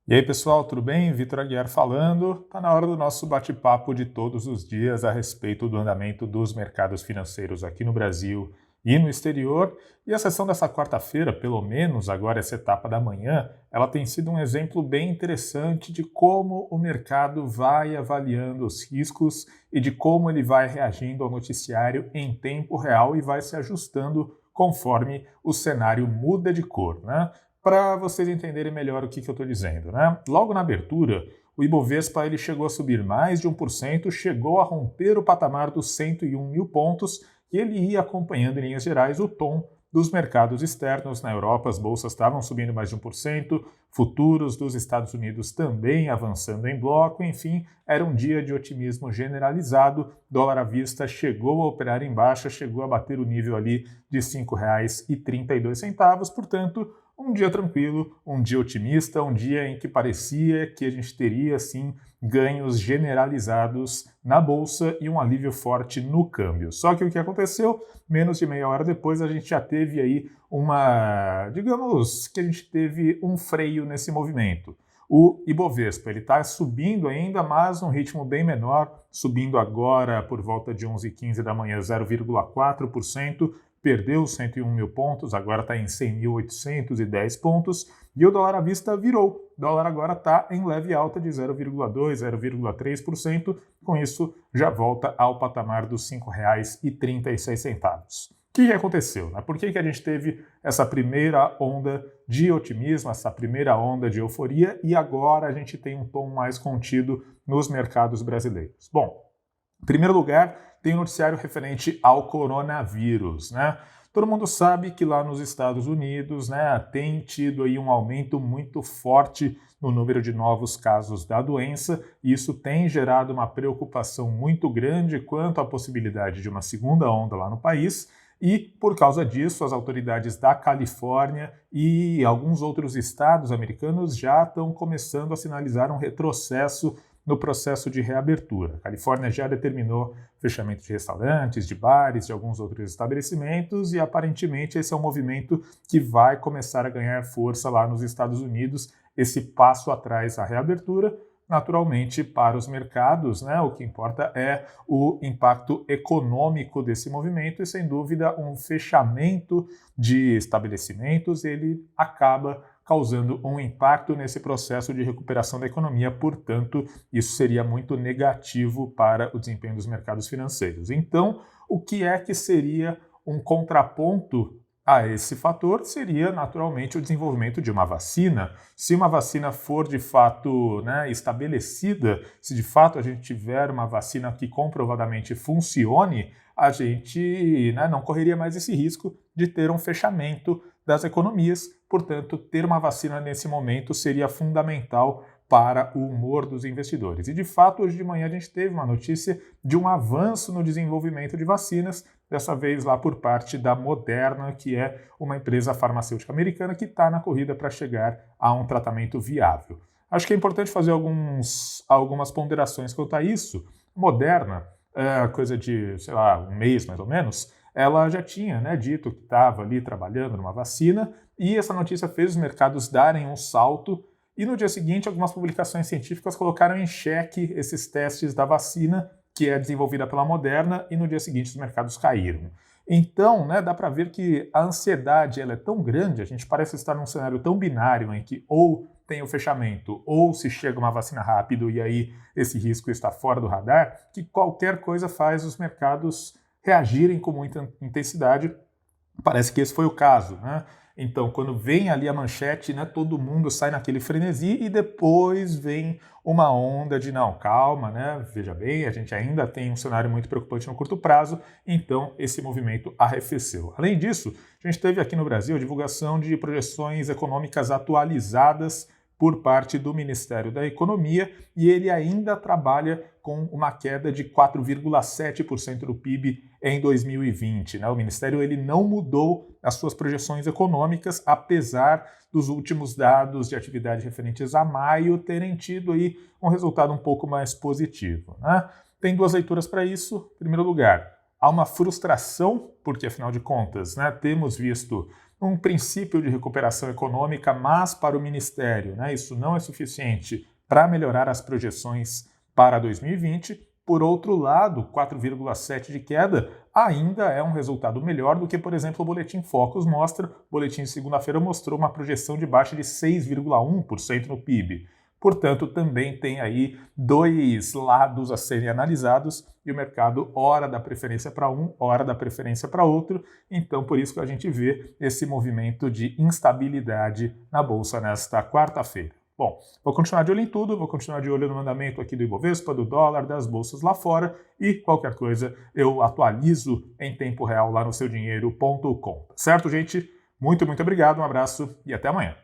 E aí, pessoal, tudo bem? Vitor Aguiar falando. Está na hora do nosso bate-papo de todos os dias a respeito do andamento dos mercados financeiros aqui no Brasil e no exterior. E a sessão dessa quarta-feira, pelo menos agora essa etapa da manhã, ela tem sido um exemplo bem interessante de como o mercado vai avaliando os riscos e de como ele vai reagindo ao noticiário em tempo real e vai se ajustando conforme o cenário muda de cor, né? Para vocês entenderem melhor o que eu estou dizendo, né? Logo na abertura, o Ibovespa ele chegou a subir mais de 1%, chegou a romper o patamar dos 101 mil pontos e ele ia acompanhando em linhas gerais o tom dos mercados externos. Na Europa, as bolsas estavam subindo mais de 1%, futuros dos Estados Unidos também avançando em bloco, enfim, era um dia de otimismo generalizado. Dólar à vista chegou a operar em baixa, chegou a bater o nível ali de R$ 5,32, portanto, um dia tranquilo, um dia otimista, um dia em que parecia que a gente teria, sim, ganhos generalizados na bolsa e um alívio forte no câmbio. Só que o que aconteceu? Menos de meia hora depois a gente já teve aí digamos que a gente teve um freio nesse movimento. O Ibovespa, ele está subindo ainda, mas num ritmo bem menor, subindo agora por volta de 11h15 da manhã, 0,4%, perdeu os 101 mil pontos, agora está em 100.810 pontos, e o dólar à vista virou. O dólar agora está em leve alta de 0,2%, 0,3%, com isso já volta ao patamar dos R$ 5,36. O que aconteceu? Por que a gente teve essa primeira onda de otimismo, essa primeira onda de euforia, e agora a gente tem um tom mais contido nos mercados brasileiros? Bom, em primeiro lugar, tem um noticiário referente ao coronavírus, né? Todo mundo sabe que lá nos Estados Unidos, né, tem tido aí um aumento muito forte no número de novos casos da doença, e isso tem gerado uma preocupação muito grande quanto à possibilidade de uma segunda onda lá no país. E, por causa disso, as autoridades da Califórnia e alguns outros estados americanos já estão começando a sinalizar um retrocesso no processo de reabertura. A Califórnia já determinou fechamento de restaurantes, de bares, de alguns outros estabelecimentos, e aparentemente esse é um movimento que vai começar a ganhar força lá nos Estados Unidos, esse passo atrás à reabertura. Naturalmente, para os mercados, né, o que importa é o impacto econômico desse movimento e, sem dúvida, um fechamento de estabelecimentos, ele acaba causando um impacto nesse processo de recuperação da economia, portanto, isso seria muito negativo para o desempenho dos mercados financeiros. Então, o que é que seria um contraponto a esse fator? Seria, naturalmente, o desenvolvimento de uma vacina. Se uma vacina for, de fato, né, estabelecida, se de fato a gente tiver uma vacina que comprovadamente funcione, a gente, né, não correria mais esse risco de ter um fechamento das economias. Portanto, ter uma vacina nesse momento seria fundamental para o humor dos investidores. E, de fato, hoje de manhã a gente teve uma notícia de um avanço no desenvolvimento de vacinas, dessa vez lá por parte da Moderna, que é uma empresa farmacêutica americana que está na corrida para chegar a um tratamento viável. Acho que é importante fazer algumas ponderações quanto a isso. Moderna, coisa de, sei lá, um mês mais ou menos, ela já tinha, né, dito que estava ali trabalhando numa vacina, e essa notícia fez os mercados darem um salto, e no dia seguinte algumas publicações científicas colocaram em xeque esses testes da vacina, que é desenvolvida pela Moderna, e no dia seguinte os mercados caíram. Então, né, dá para ver que a ansiedade ela é tão grande, a gente parece estar num cenário tão binário em que ou tem o fechamento ou se chega uma vacina rápido e aí esse risco está fora do radar, que qualquer coisa faz os mercados reagirem com muita intensidade. Parece que esse foi o caso, né? Então, quando vem ali a manchete, né, todo mundo sai naquele frenesi e depois vem uma onda de não, calma, né? Veja bem, a gente ainda tem um cenário muito preocupante no curto prazo, então esse movimento arrefeceu. Além disso, a gente teve aqui no Brasil a divulgação de projeções econômicas atualizadas por parte do Ministério da Economia, e ele ainda trabalha com uma queda de 4,7% do PIB em 2020. Né? O Ministério ele não mudou as suas projeções econômicas, apesar dos últimos dados de atividade referentes a maio terem tido aí um resultado um pouco mais positivo. Né? Tem duas leituras para isso. Em primeiro lugar, há uma frustração, porque afinal de contas, né, temos visto um princípio de recuperação econômica, mas para o Ministério, né, isso não é suficiente para melhorar as projeções para 2020. Por outro lado, 4,7% de queda ainda é um resultado melhor do que, por exemplo, o Boletim Focus mostra. O boletim de segunda-feira mostrou uma projeção de baixa de 6,1% no PIB. Portanto, também tem aí dois lados a serem analisados e o mercado ora dá preferência para um, ora dá preferência para outro. Então, por isso que a gente vê esse movimento de instabilidade na Bolsa nesta quarta-feira. Bom, vou continuar de olho em tudo, vou continuar de olho no andamento aqui do Ibovespa, do dólar, das bolsas lá fora e qualquer coisa eu atualizo em tempo real lá no seudinheiro.com. Certo, gente? Muito obrigado, um abraço e até amanhã.